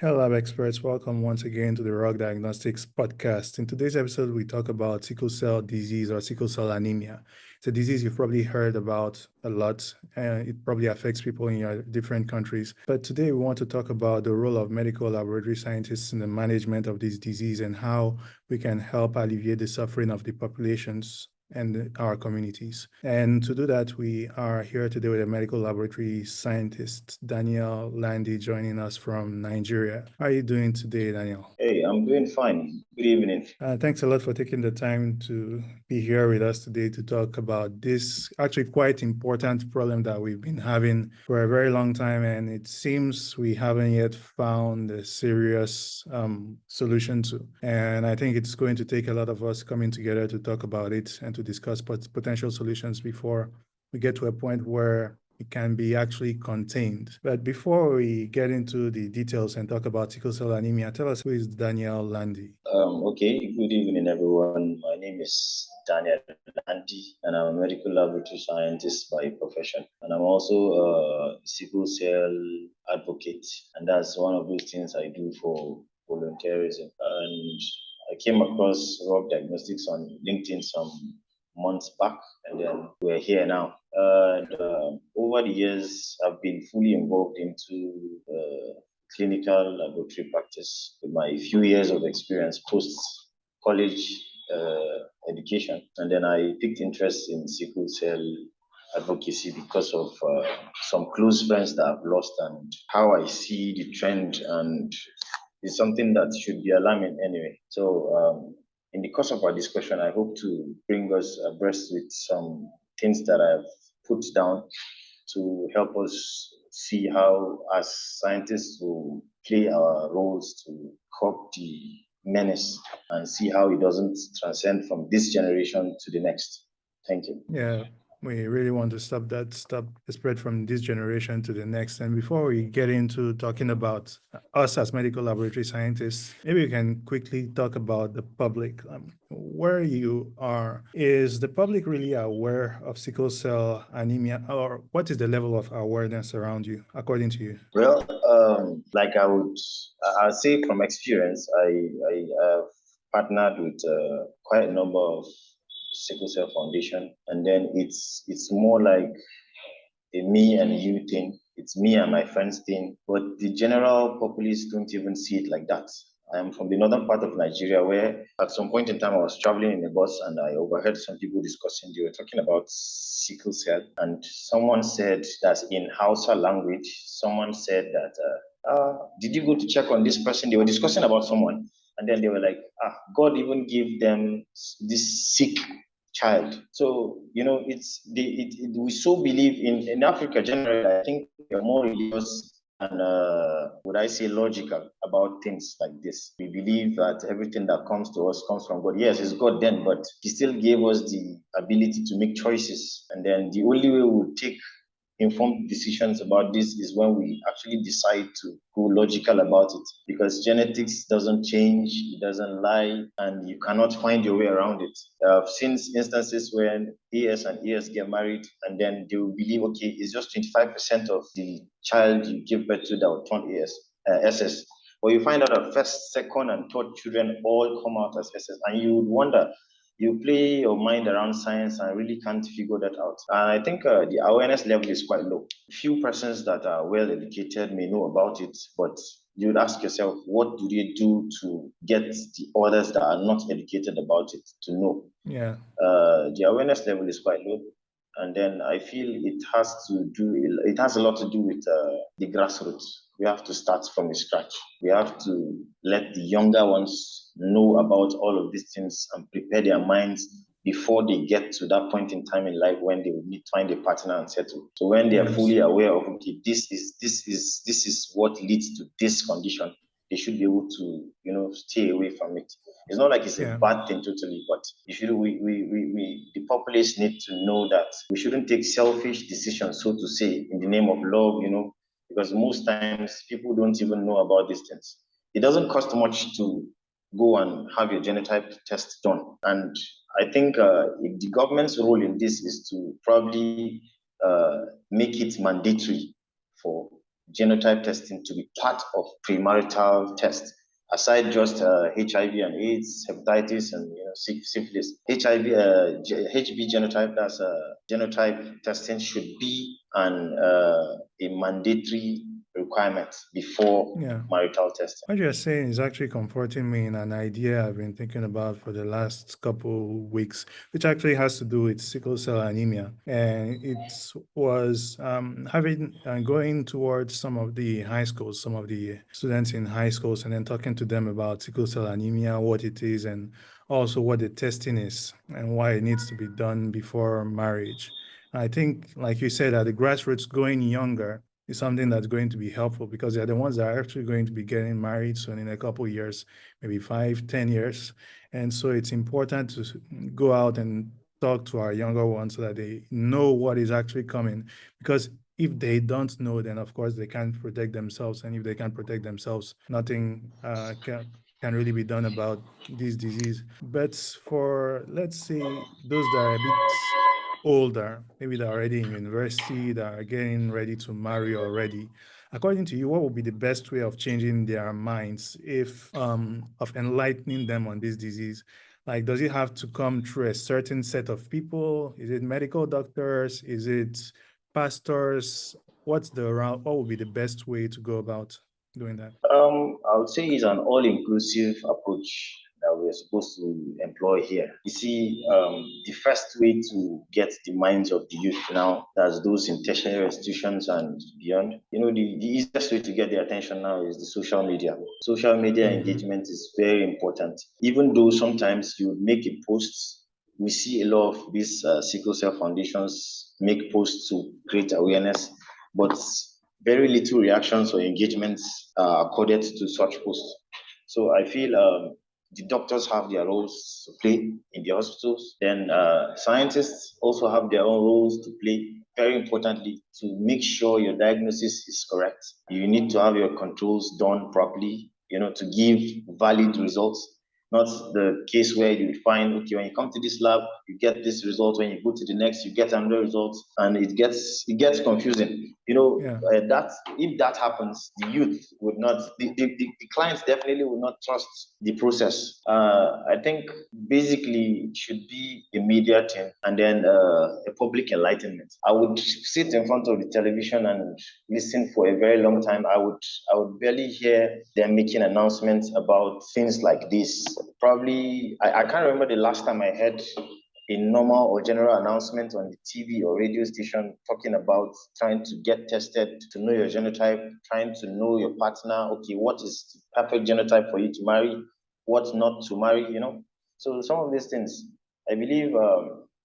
Hello, lab experts. Welcome once again to the RoK Diagnostics podcast. In today's episode, we talk about sickle cell disease or sickle cell anemia. It's a disease you've probably heard about a lot, and it probably affects people in your different countries. But today, we want to talk about the role of medical laboratory scientists in the management of this disease and how we can help alleviate the suffering of the populations and our communities. And to do that, we are here today with a medical laboratory scientist, Daniel Landee, joining us from Nigeria. How are you doing today, Daniel? Hey, I'm doing fine. Good evening. Thanks a lot for taking the time to be here with us today to talk about this actually quite important problem that we've been having for a very long time. And it seems we haven't yet found a serious solution to. And I think it's going to take a lot of us coming together to talk about it and to discuss potential solutions before we get to a point where it can be actually contained. But before we get into the details and talk about sickle cell anemia, tell us, who is Daniel Landee? Okay, good evening, everyone. My name is Daniel Landee, and I'm a medical laboratory scientist by profession. And I'm also a sickle cell advocate, and that's one of those things I do for volunteerism. And I came across RoK Diagnostics on LinkedIn some months back, and then we're here now. And over the years, I've been fully involved into clinical laboratory practice with my few years of experience post college education. And then I picked interest in sickle cell advocacy because of some close friends that I've lost and how I see the trend, and it's something that should be alarming anyway. So in the course of our discussion, I hope to bring us abreast with some things that I've put down to help us see how, as scientists, will play our roles to curb the menace and see how it doesn't transcend from this generation to the next. Thank you. Yeah, we really want to stop the spread from this generation to the next. And before we get into talking about us as medical laboratory scientists, maybe we can quickly talk about the public. Where you are, is the public really aware of sickle cell anemia, or what is the level of awareness around you, according to you? Well, like I'll say from experience, I have partnered with quite a number of sickle cell foundation, and then it's more like a me and you thing. It's me and my friends thing, but the general populace don't even see it like that. I am from the northern part of Nigeria, where at some point in time I was traveling in a bus and I overheard some people discussing. They were talking about sickle cell, and someone said that in Hausa language. Someone said that, "Did you go to check on this person?" They were discussing about someone, and then they were like, God even gave them this sick child. So we so believe in Africa generally. I think we are more religious and would I say logical about things like this. We believe that everything that comes to us comes from God. Yes, it's God then, but He still gave us the ability to make choices. And then the only way we take informed decisions about this is when we actually decide to go logical about it, because genetics doesn't change, it doesn't lie, and you cannot find your way around it. I've seen instances when AS and AS get married and then they will believe, okay, it's just 25% of the child you give birth to that will turn SS. But you find out that first, second, and third children all come out as SS, and you would wonder, you play your mind around science and really can't figure that out. And I think the awareness level is quite low. Few persons that are well educated may know about it, but you would ask yourself, what do they do to get the others that are not educated about it to know? Yeah. The awareness level is quite low. And then I feel it has a lot to do with the grassroots. We have to start from scratch. We have to let the younger ones know about all of these things and prepare their minds before they get to that point in time in life when they will need to find a partner and settle. So when they are fully aware of, okay, this is what leads to this condition, they should be able to, stay away from it. It's not like it's a bad thing totally, but the populace need to know that we shouldn't take selfish decisions, so to say, in the name of love, because most times people don't even know about these things. It doesn't cost much to go and have your genotype test done. And I think the government's role in this is to probably make it mandatory for genotype testing to be part of premarital test. Aside just HIV and AIDS, hepatitis, and syphilis, HIV, HB genotype, that's genotype testing should be a mandatory requirement before Yeah. marital testing. What you're saying is actually comforting me in an idea I've been thinking about for the last couple weeks, which actually has to do with sickle cell anemia. And it was having going towards some of the high schools, some of the students in high schools, and then talking to them about sickle cell anemia, what it is, and also what the testing is and why it needs to be done before marriage. I think, like you said, at the grassroots, going younger is something that's going to be helpful because they're the ones that are actually going to be getting married soon in a couple of years, maybe 5, 10 years. And so it's important to go out and talk to our younger ones so that they know what is actually coming. Because if they don't know, then of course they can't protect themselves. And if they can't protect themselves, nothing can really be done about this disease. But for, let's say, those that are a bit older, maybe they're already in university, that are getting ready to marry already. According to you, what would be the best way of changing their minds if of enlightening them on this disease? Like, does it have to come through a certain set of people? Is it medical doctors? Is it pastors? What's the route? What would be the best way to go about doing that? I would say it's an all-inclusive approach that we're supposed to employ here. You see, the first way to get the minds of the youth now, that's those in tertiary institutions and beyond, the easiest way to get their attention now is the social media. Social media Mhm. engagement is very important. Even though sometimes you make a post, we see a lot of these sickle cell foundations make posts to create awareness, but very little reactions or engagements accorded to such posts. So I feel the doctors have their roles to play in the hospitals. Then scientists also have their own roles to play. Very importantly, to make sure your diagnosis is correct, you need to have your controls done properly, to give valid results. Not the case where you find, okay, when you come to this lab, you get this result. When you go to the next, you get another result, and it gets confusing. Yeah. That if that happens, the youth would not, the clients definitely would not trust the process. I think basically it should be a media team and then a public enlightenment. I would sit in front of the television and listen for a very long time. I would barely hear them making announcements about things like this. Probably, I can't remember the last time I heard a normal or general announcement on the TV or radio station talking about trying to get tested to know your genotype, trying to know your partner. Okay, what is the perfect genotype for you to marry, what not to marry. So some of these things, I believe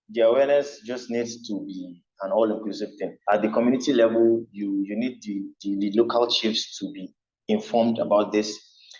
the awareness just needs to be an all-inclusive thing. At the community level, you need the local chiefs to be informed about this.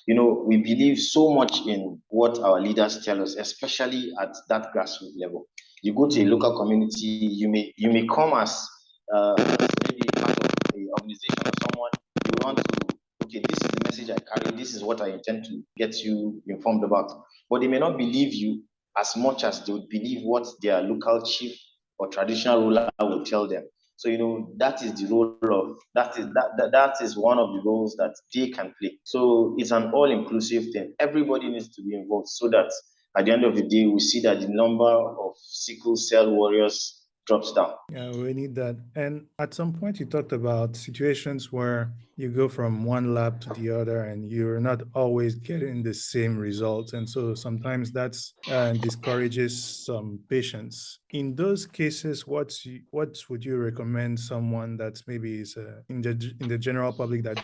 We believe so much in what our leaders tell us, especially at that grassroots level. You go to a Mhm. local community, you may come as maybe part of the organization or someone. You want to, okay, this is the message I carry, this is what I intend to get you informed about. But they may not believe you as much as they would believe what their local chief or traditional ruler will tell them. So that is the role of that is one of the roles that they can play. So it's an all-inclusive thing. Everybody needs to be involved so that at the end of the day, we see that the number of sickle cell warriors drops down. Yeah, we need that. And at some point, you talked about situations where you go from one lab to the other and you're not always getting the same results. And so sometimes that's discourages some patients. In those cases, what would you recommend someone that's maybe is in the general public that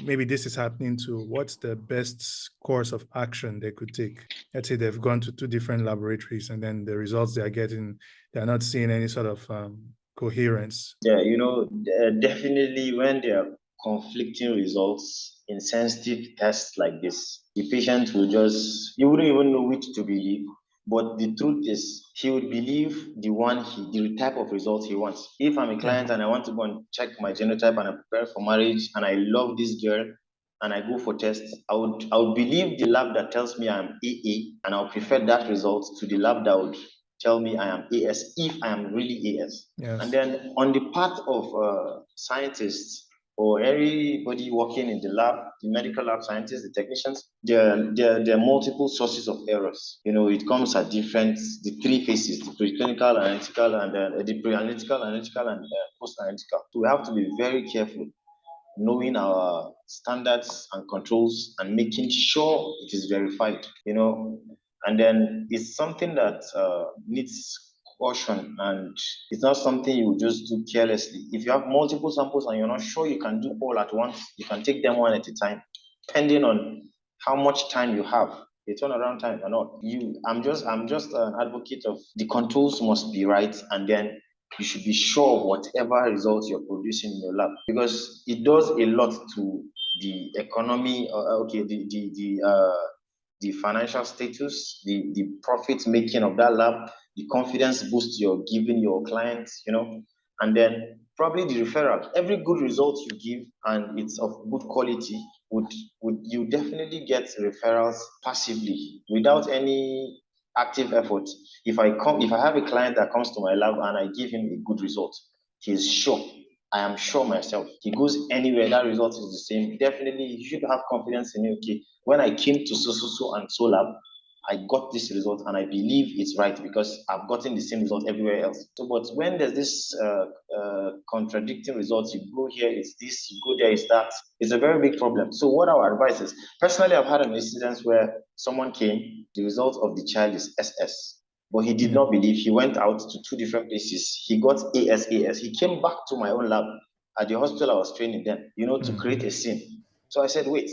maybe this is happening to? What's the best course of action they could take? Let's say they've gone to two different laboratories and then the results they are getting, they're not seeing any sort of coherence. Yeah, definitely when there are conflicting results in sensitive tests like this, the patient will you wouldn't even know which to believe. But the truth is, he would believe the type of result he wants. If I'm a Yeah. client and I want to go and check my genotype and I prepare for marriage and I love this girl and I go for tests, I would believe the lab that tells me I'm AA, and I'll prefer that result to the lab that would tell me I am AS if I am really AS. And Yes. then on the part of scientists, or everybody working in the lab, the medical lab scientists, the technicians, there are multiple sources of errors. It comes at the three phases: the preclinical, analytical, and the pre-analytical, analytical, and post-analytical. So we have to be very careful, knowing our standards and controls and making sure it is verified. And then it's something that needs caution, and it's not something you just do carelessly. If you have multiple samples and you're not sure you can do all at once, you can take them one at a time, depending on how much time you have, the turnaround time or not. I'm just an advocate of the controls must be right, and then you should be sure of whatever results you're producing in your lab, because it does a lot to the economy, okay, the financial status, the profit making of that lab, the confidence boost you're giving your clients, and then probably the referral. Every good result you give and it's of good quality would you definitely get referrals passively without any active effort. If I have a client that comes to my lab and I give him a good result, he's sure. I am sure myself. He goes anywhere, that result is the same. Definitely, you should have confidence in it. Okay, when I came to so and so lab, I got this result and I believe it's right because I've gotten the same result everywhere else. So, but when there's this contradicting results, you go here, it's this, you go there, it's that, it's a very big problem. So, what our advice is, personally, I've had an incident where someone came, the result of the child is SS. But he did Yeah. not believe. He went out to two different places. He got ASAS. He came back to my own lab at the hospital I was training then, to create a scene. So I said, wait,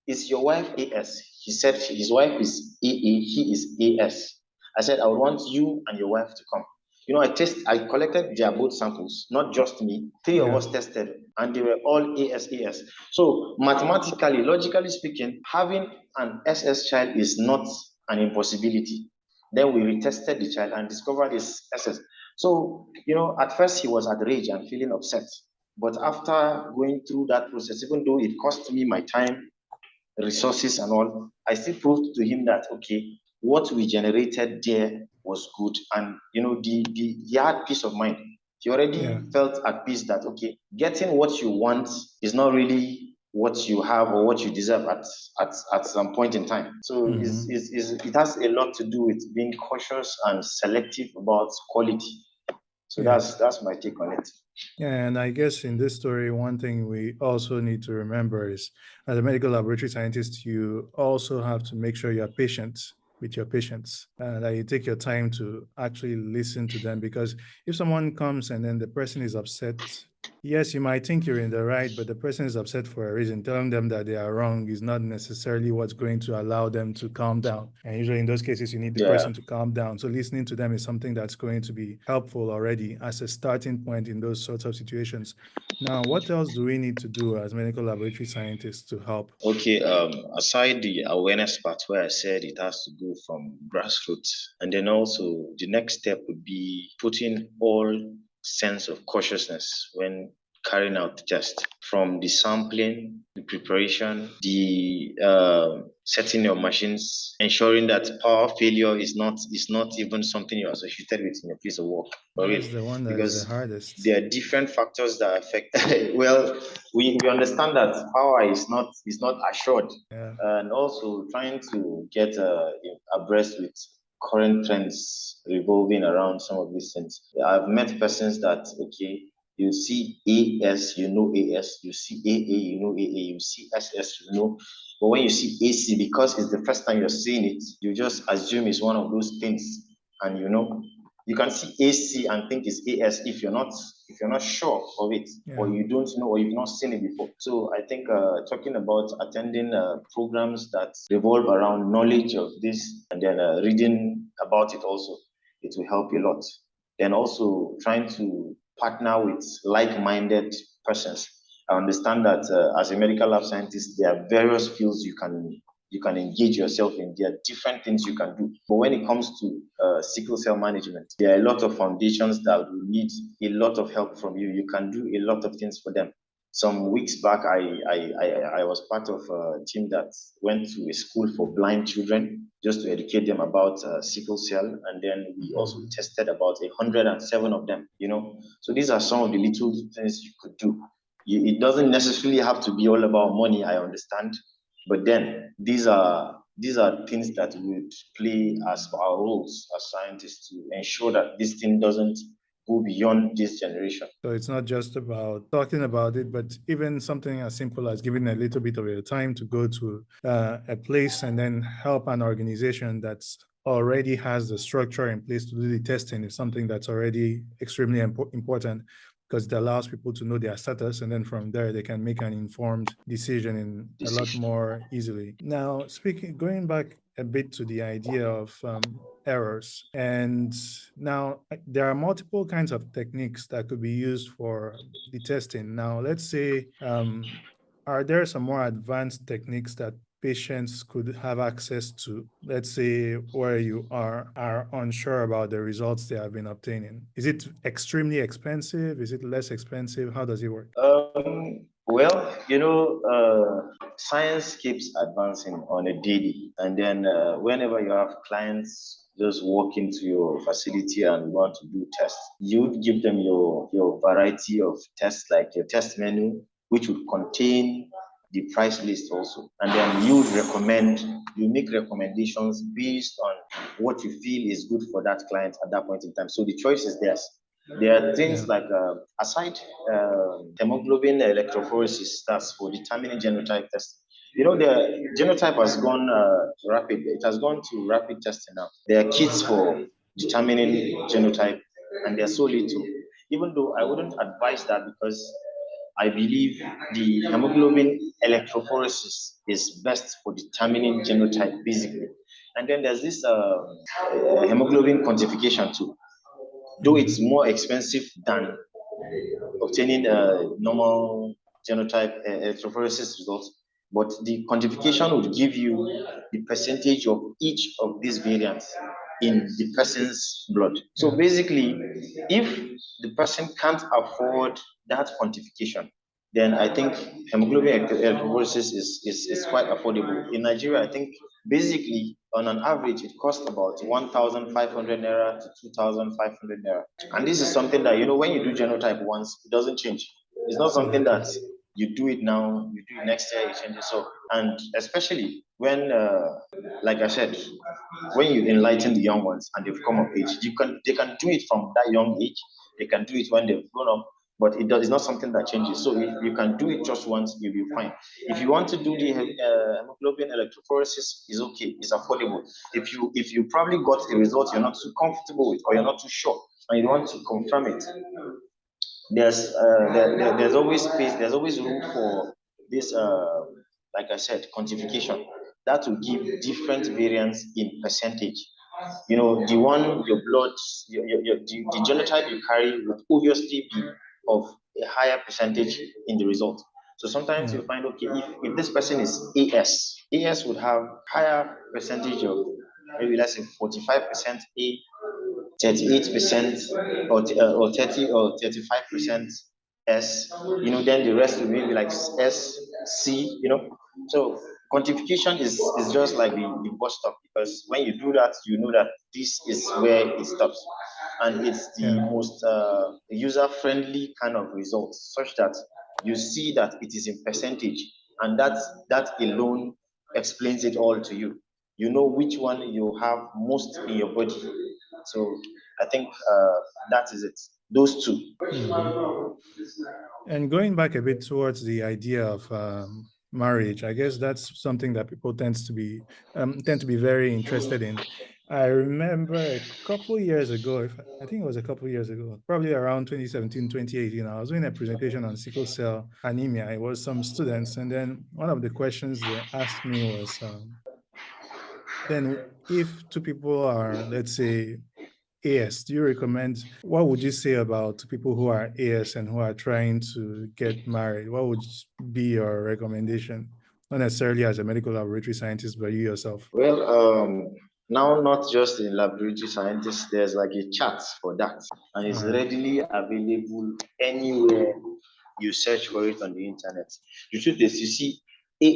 is your wife AS? He said his wife is AA, he is AS. I said, I would want you and your wife to come. I collected their both samples, not just me. Three of Yeah. us tested, and they were all AS. So mathematically, logically speaking, having an SS child is not an impossibility. Then we retested the child and discovered his SS. So, at first he was at rage and feeling upset. But after going through that process, even though it cost me my time, resources, and all, I still proved to him that, okay, what we generated there was good. And, he had peace of mind. He Yeah. already felt at peace that, okay, getting what you want is not really what you have or what you deserve at some point in time. So it has a lot to do with being cautious and selective about quality. So Yeah. that's my take on it. Yeah, and I guess in this story, one thing we also need to remember is, as a medical laboratory scientist, you also have to make sure you're patient with your patients, that you take your time to actually listen to them. Because if someone comes and then the person is upset, yes, you might think you're in the right, but the person is upset for a reason. Telling them that they are wrong is not necessarily what's going to allow them to calm down. And usually in those cases, you need the Yeah. person to calm down. So listening to them is something that's going to be helpful already as a starting point in those sorts of situations. Now, what else do we need to do as medical laboratory scientists to help? Okay, aside the awareness part where I said it has to go from grassroots, and then also the next step would be putting all sense of cautiousness when carrying out the test, from the sampling, the preparation, the setting your machines, ensuring that power failure is not even something you're associated with in your place of work, for real, That's the one that is the because hardest. there are different factors that affect. Well, we understand that power is not assured, Yeah. and also trying to get abreast with current trends revolving around some of these things. I've met persons that, okay, you see AS, you know AS, you see AA, you know AA, you see SS, you know. But when you see AC, because it's the first time you're seeing it, you just assume it's one of those things. And you can see AC and think it's AS if you're not sure of it, or Yeah. you don't know, or you've not seen it before. So I think talking about attending programs that revolve around knowledge of this, and then reading about it also, it will help a lot. Then also trying to partner with like-minded persons. I understand that as a medical lab scientist, there are various fields you can engage yourself in. There are different things you can do. But when it comes to sickle cell management, there are a lot of foundations that will need a lot of help from you. You can do a lot of things for them. Some weeks back, I was part of a team that went to a school for blind children just to educate them about sickle cell. And then we also Mhm. tested about 107 of them. So these are some of the little things you could do. it doesn't necessarily have to be all about money, I understand. But then these are things that would play as our roles as scientists to ensure that this thing doesn't go beyond this generation. So it's not just about talking about it, but even something as simple as giving a little bit of your time to go to a place and then help an organization that's already has the structure in place to do the testing is something that's already extremely important, because it allows people to know their status, and then from there they can make an informed decision in a lot more easily. Now, going back a bit to the idea of errors, and now there are multiple kinds of techniques that could be used for the testing. Now, let's say, are there some more advanced techniques that patients could have access to, let's say, where you are unsure about the results they have been obtaining? Is it extremely expensive? Is it less expensive? How does it work? Well, science keeps advancing on a daily, and then whenever you have clients just walk into your facility and want to do tests, you give them your variety of tests, like your test menu, which would contain the price list also, and then you make recommendations based on what you feel is good for that client at that point in time. So the choice is theirs. There are things like, aside hemoglobin electrophoresis, that's for determining genotype testing. The genotype has gone rapid. It has gone to rapid testing now. There are kits for determining genotype, and they're so little. Even though I wouldn't advise that, because I believe the hemoglobin electrophoresis is best for determining genotype, basically. And then there's this hemoglobin quantification too, though it's more expensive than obtaining normal genotype electrophoresis results, but the quantification would give you the percentage of each of these variants in the person's blood. So basically, if the person can't afford that quantification, then I think hemoglobin electrophoresis is quite affordable. In Nigeria, I think basically on an average, it costs about 1,500 naira to 2,500 naira. And this is something that, when you do genotype once, it doesn't change. It's not something that you do it now, you do it next year, it changes. So, and especially when, like I said, when you enlighten the young ones and they've come of age, they can do it from that young age. They can do it when they've grown up, but it's not something that changes. So if you can do it just once, you'll be fine. If you want to do the hemoglobin electrophoresis, is okay, it's affordable. If you probably got a result you're not too comfortable with, or you're not too sure, and you want to confirm it, there's always space, there's always room for this, like I said, quantification. That will give different variants in percentage. The one, your blood, the genotype you carry would obviously be of a higher percentage in the result. So sometimes you find, okay, if this person is AS would have higher percentage of, maybe let's say 45% A, 38% or 30 or 35% S, then the rest will maybe like S, C. So quantification is just like the bus stop, because when you do that, you know that this is where it stops. And it's the most user-friendly kind of results, such that you see that it is in percentage, and that alone explains it all to you. You know which one you have most in your body. So I think that is it. Those two. And going back a bit towards the idea of marriage, I guess that's something that people tend to be very interested in. I remember a couple years ago, I think it was a couple years ago, probably around 2017, 2018, I was doing a presentation on sickle cell anemia. It was some students, and then one of the questions they asked me was, then if two people are, let's say, AS, do you recommend, what would you say about people who are AS and who are trying to get married? What would be your recommendation? Not necessarily as a medical laboratory scientist, but you yourself. Well, now not just in laboratory scientists, there's like a chat for that, and it's readily available anywhere you search for it on the internet. The truth is, you see,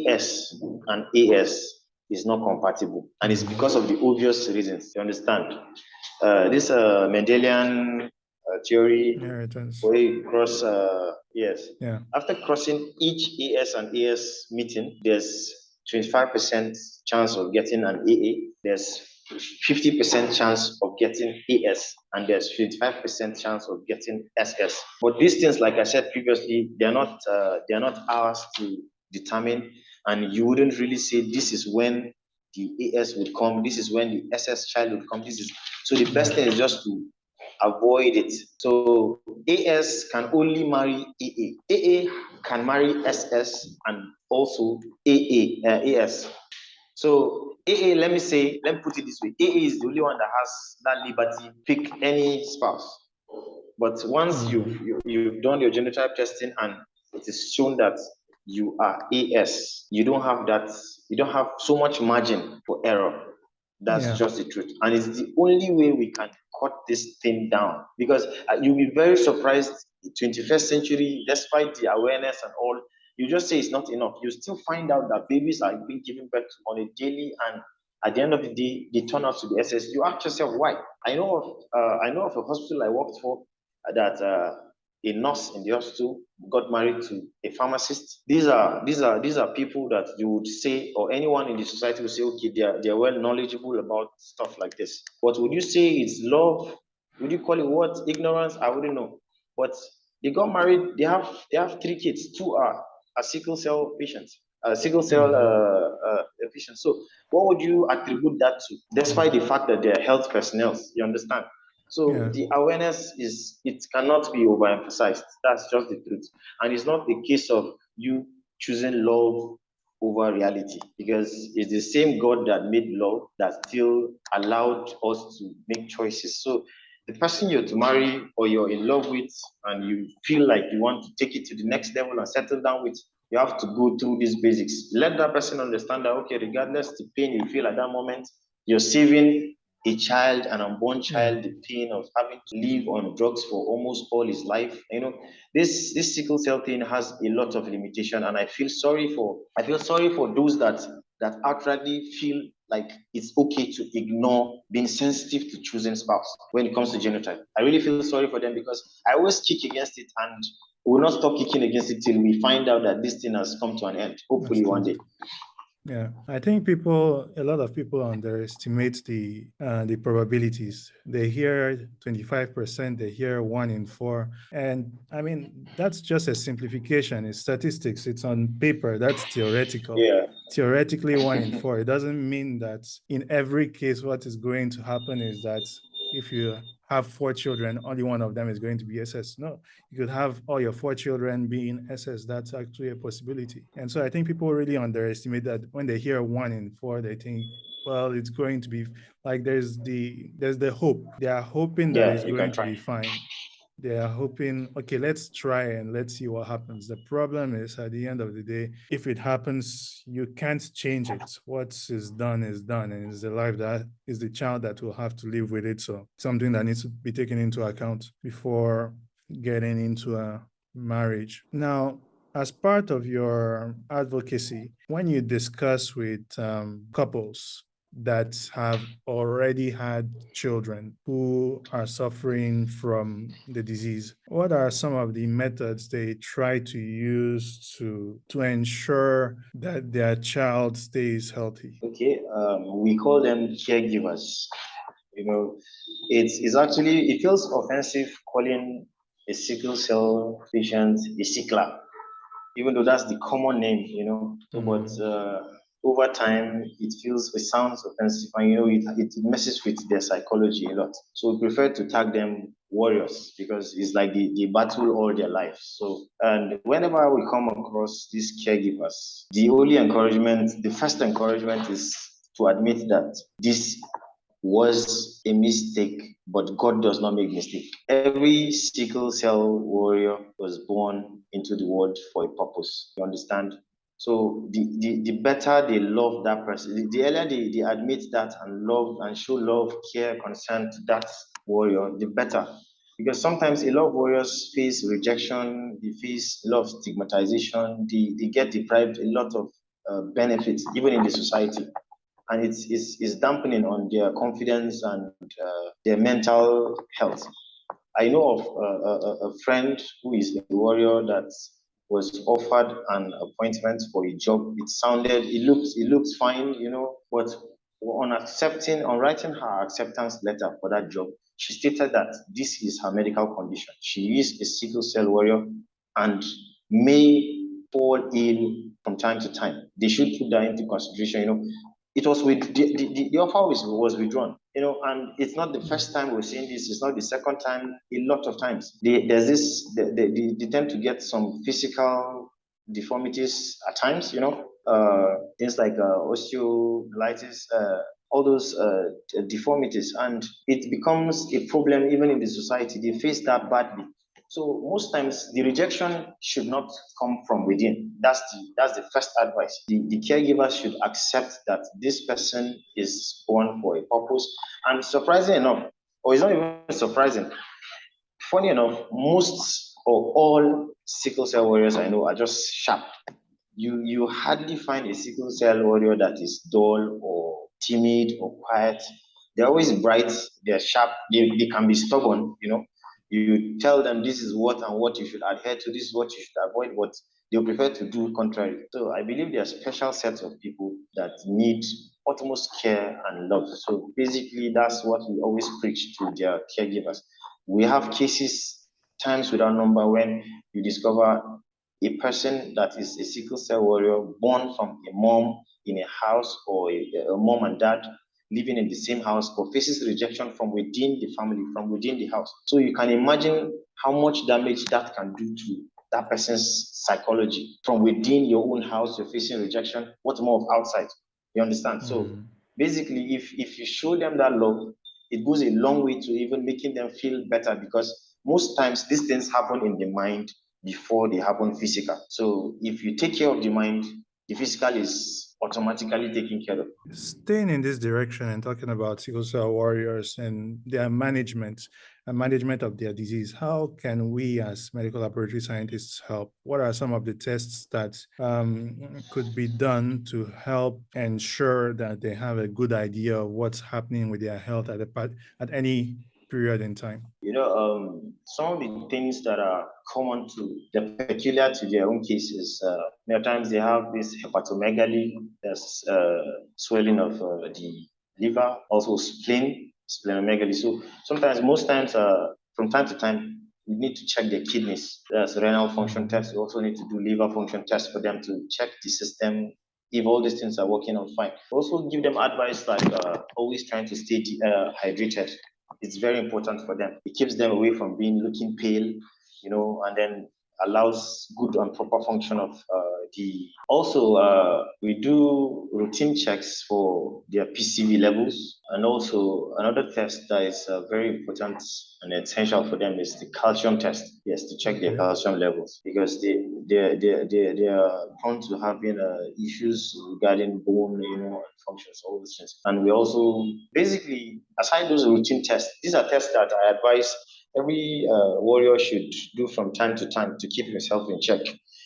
AS and AS is not compatible, and it's because of the obvious reasons. You understand? This Mendelian theory Inheritance. where you cross, yes. Yeah. After crossing each AS and AS meeting, there's 25% chance of getting an AA, there's 50% chance of getting AS, and there's 25% chance of getting SS. But these things, like I said previously, they're not ours to determine, and you wouldn't really say this is when the AS would come, this is when the SS child would come. This is so the best Yeah. thing is just to avoid it. So AS can only marry AA. AA can marry SS and also AS. So AA, let me put it this way: AA is the only one that has that liberty, pick any spouse. But once you've done your genotype testing and it is shown that you are AS, you don't have so much margin for error. That's Yeah. just the truth. And it's the only way we can cut this thing down. Because you'll be very surprised, 21st century, despite the awareness and all, you just say it's not enough. You still find out that babies are being given birth on a daily, and at the end of the day, they turn out to be SS. You ask yourself why. I know of a hospital I worked for that a nurse in the hospital got married to a pharmacist. These are people that you would say, or anyone in the society would say, okay, they're well knowledgeable about stuff like this. But would you say it's love? Would you call it what? Ignorance? I wouldn't know. But they got married. They have 3 kids. Two are sickle cell patients. Sickle cell patients. So what would you attribute that to? Despite the fact that they're health personnel, you understand? So Yeah. the awareness it cannot be overemphasized. That's just the truth. And it's not a case of you choosing love over reality, because it's the same God that made love that still allowed us to make choices. So the person you're to marry or you're in love with and you feel like you want to take it to the next level and settle down with, you have to go through these basics. Let that person understand that, okay, regardless the pain you feel at that moment, you're saving a child, an unborn Yeah. child, the pain of having to live on drugs for almost all his life. This sickle cell thing has a lot of limitation, and I feel sorry for those that outrightly feel like it's okay to ignore being sensitive to choosing spouse when it comes to genotype. I really feel sorry for them, because I always kick against it, and we will not stop kicking against it till we find out that this thing has come to an end, That's hopefully one true. day. Yeah, I think a lot of people underestimate the probabilities. They hear 25%, they hear 1 in 4, and I mean that's just a simplification. It's statistics. It's on paper. That's theoretical. Yeah. Theoretically, 1 in 4. It doesn't mean that in every case what is going to happen is that if you have 4 children, only one of them is going to be SS. No, you could have all your 4 children being SS. That's actually a possibility. And so I think people really underestimate that. When they hear 1 in 4, they think, well, it's going to be like there's the hope. They are hoping that Yeah, it's you can going to try. be fine. They are hoping, okay, let's try and let's see what happens. The problem is, at the end of the day, if it happens, you can't change it. What is done, and it's the life that is the child that will have to live with it. So something that needs to be taken into account before getting into a marriage. Now, as part of your advocacy, when you discuss with couples that have already had children who are suffering from the disease, what are some of the methods they try to use to ensure that their child stays healthy? Okay, we call them caregivers. You know, it's actually, it feels offensive calling a sickle cell patient a sickler, even though that's the common name. So, but over time, it sounds offensive, and it messes with their psychology a lot. So we prefer to tag them warriors, because it's like they battle all their lives. So, and whenever we come across these caregivers, the first encouragement is to admit that this was a mistake, but God does not make mistake. Every sickle cell warrior was born into the world for a purpose. You understand? So the better they love that person, the earlier they admit that and love and show love, care, concern to that warrior, the better. Because sometimes a lot of warriors face rejection, they face a lot of stigmatization, they get deprived a lot of benefits, even in the society, and it's dampening on their confidence and their mental health. I know of a friend who is a warrior that was offered an appointment for a job. It looked fine, but on writing her acceptance letter for that job, she stated that this is her medical condition. She is a sickle cell warrior and may fall ill from time to time. They should put that into consideration. It was with the offer was withdrawn. And it's not the first time we're seeing this. It's not the second time. A lot of times, there's this. They tend to get some physical deformities at times. Things like osteomyelitis, all those deformities, and it becomes a problem even in the society. They face that badly. So most times the rejection should not come from within. That's the first advice. The caregivers should accept that this person is born for a purpose. And surprising enough, or it's not even surprising, funny enough, most or all sickle cell warriors I know are just sharp. You hardly find a sickle cell warrior that is dull or timid or quiet. They're always bright, they're sharp, they can be stubborn. You tell them this is what and what you should adhere to, this is what you should avoid, but they'll prefer to do contrary. So I believe there are special sets of people that need utmost care and love. So basically, that's what we always preach to their caregivers. We have cases, times without number, when you discover a person that is a sickle cell warrior born from a mom in a house, or a mom and dad living in the same house, but faces rejection from within the family, from within the house. So you can imagine how much damage that can do to that person's psychology. From within your own house, you're facing rejection. What more of outside? You understand? So Mm. basically, if you show them that love, it goes a long way to even making them feel better, because most times these things happen in the mind before they happen physical. So if you take care of the mind, the physical is automatically taken care of. Staying in this direction and talking about sickle cell warriors and their management and management of their disease, how can we as medical laboratory scientists help? What are some of the tests that could be done to help ensure that they have a good idea of what's happening with their health at any period in time? Some of the things that are common to the peculiar to their own cases, many times they have this hepatomegaly, there's swelling of the liver, also splenomegaly. So sometimes, most times, from time to time, we need to check their kidneys. There's renal function Mhm. tests. We also need to do liver function tests for them to check the system, if all these things are working out fine. We also give them advice like always trying to stay hydrated. It's very important for them. It keeps them away from being looking pale, and then allows good and proper function of the. Also, we do routine checks for their PCV levels, and also another test that is very important and essential for them is the calcium test. Yes, to check their Okay. calcium levels, because they are prone to having issues regarding bone, and functions, all these things. And we also basically, aside those routine tests, these are tests that I advise every warrior should do from time to time to keep himself in check.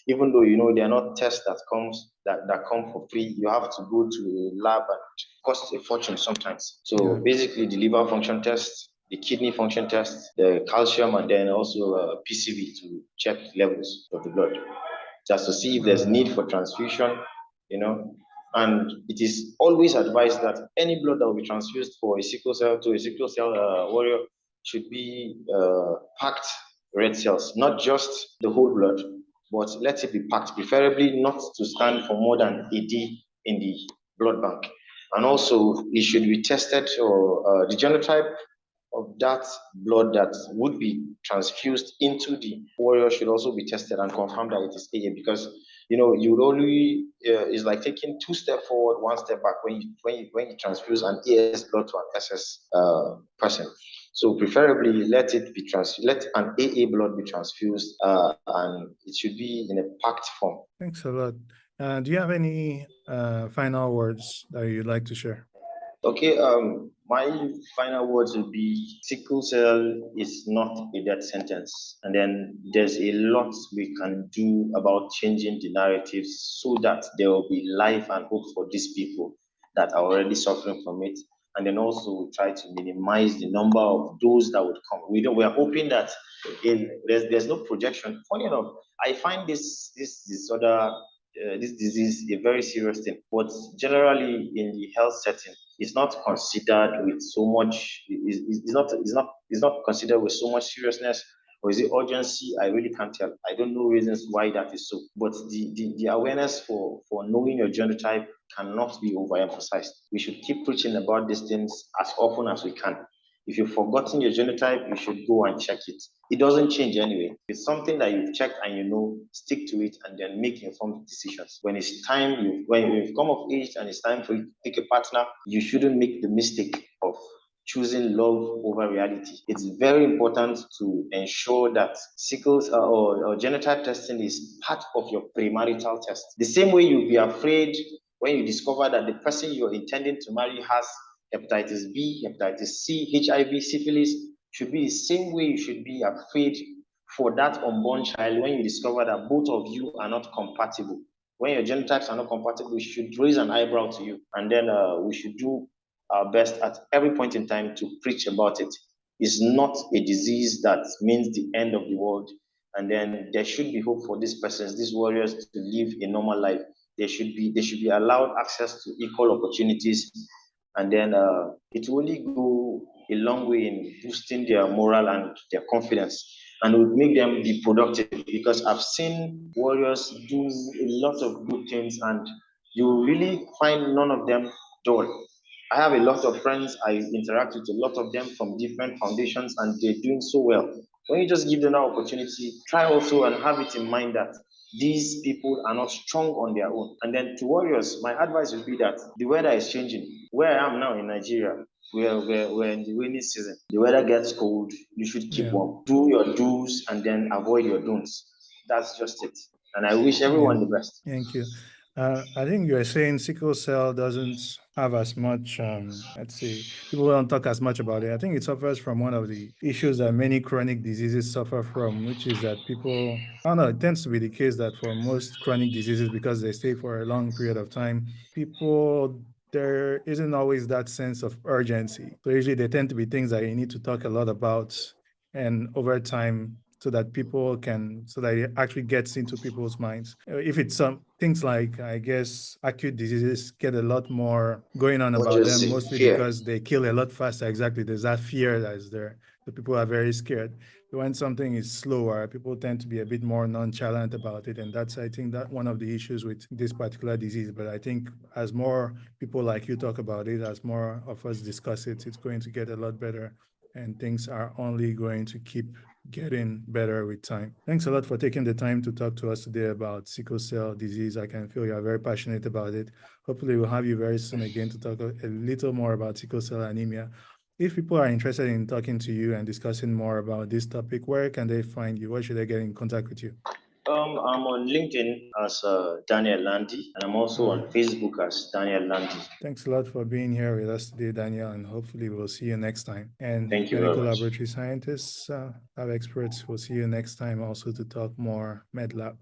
Even though they are not tests that come for free, you have to go to a lab and cost a fortune sometimes. Yeah. So basically, the liver function test, the kidney function test, the calcium, and then also PCV to check levels of the blood, just to see if there's Uh, need for transfusion, you know. And it is always advised that any blood that will be transfused for a sickle cell to a sickle cell warrior should be packed red cells, not just the whole blood, but let it be packed, preferably not to stand for more than a day in the blood bank. And also, it should be tested, or the genotype of that blood that would be transfused into the warrior should also be tested and confirmed that it is AA, because you would only it's like taking two steps forward, one step back when you transfuse an AS blood to an SS person. So preferably let an AA blood be transfused, and it should be in a packed form. Thanks a lot. Do you have any final words that you'd like to share? Okay, my final words would be sickle cell is not a death sentence. And then there's a lot we can do about changing the narratives so that there will be life and hope for these people that are already suffering from it. and then also try to minimize the number of those that would come. We are hoping that there's no projection. Funny enough, I find this disorder, this disease, a very serious thing. But generally, in the health setting, it's not considered with so much. It's not considered with so much seriousness. Or is it urgency? I really can't tell. I don't know reasons why that is so. But the awareness for knowing your genotype cannot be overemphasized. We should keep preaching about these things as often as we can. If you've forgotten your genotype, you should go and check it. It doesn't change anyway. It's something that you've checked and you know, stick to it and then make informed decisions. When it's time, when you've come of age and it's time for you to pick a partner, you shouldn't make the mistake of choosing love over reality. It's very important to ensure that sickles or genotype testing is part of your premarital test. The same way you'll be afraid when you discover that the person you're intending to marry has hepatitis B, hepatitis C, HIV, syphilis, should be the same way you should be afraid for that unborn child when you discover that both of you are not compatible. When your genotypes are not compatible, we should raise an eyebrow to you, and then we should do our best at every point in time to preach about it. It's not a disease that means the end of the world, and then there should be hope for these persons, these warriors, to live a normal life. They should be allowed access to equal opportunities, and then it will only go a long way in boosting their moral and their confidence, and it would make them be productive, because I've seen warriors do a lot of good things and you really find none of them dull. I have a lot of friends, I interact with a lot of them from different foundations, and they're doing so well. When you just give them that opportunity, try also and have it in mind that these people are not strong on their own. And then to warriors, my advice would be that the weather is changing. Where I am now in Nigeria, we're in the rainy season. The weather gets cold, you should keep Yeah. warm. Do your do's and then avoid your don'ts. That's just it. And I wish Yeah. everyone the best. Thank you. I think you are saying sickle cell doesn't have as much, let's say, people don't talk as much about it. I think it suffers from one of the issues that many chronic diseases suffer from, which is that people, I don't know, it tends to be the case that for most chronic diseases, because they stay for a long period of time, people, there isn't always that sense of urgency. So usually they tend to be things that you need to talk a lot about, and over time, so that people can, so that it actually gets into people's minds. If it's some things like, I guess, acute diseases get a lot more going on about them, Urgency, mostly fear. because they kill a lot faster. Exactly. There's that fear that is there. The people are very scared. When something is slower, people tend to be a bit more nonchalant about it. And that's, I think, that one of the issues with this particular disease. But I think as more people like you talk about it, as more of us discuss it, it's going to get a lot better. And things are only going to keep getting better with time. Thanks a lot for taking the time to talk to us today about sickle cell disease. I can feel you are very passionate about it. Hopefully, we'll have you very soon again to talk a little more about sickle cell anemia. If people are interested in talking to you and discussing more about this topic, where can they find you? Where should they get in contact with you? I'm on LinkedIn as Daniel Landee, and I'm also All on right. Facebook as Daniel Landee. Thanks a lot for being here with us today, Daniel, and hopefully we'll see you next time. And Thank you very medical much. laboratory scientists, lab experts, we'll see you next time also to talk more med lab.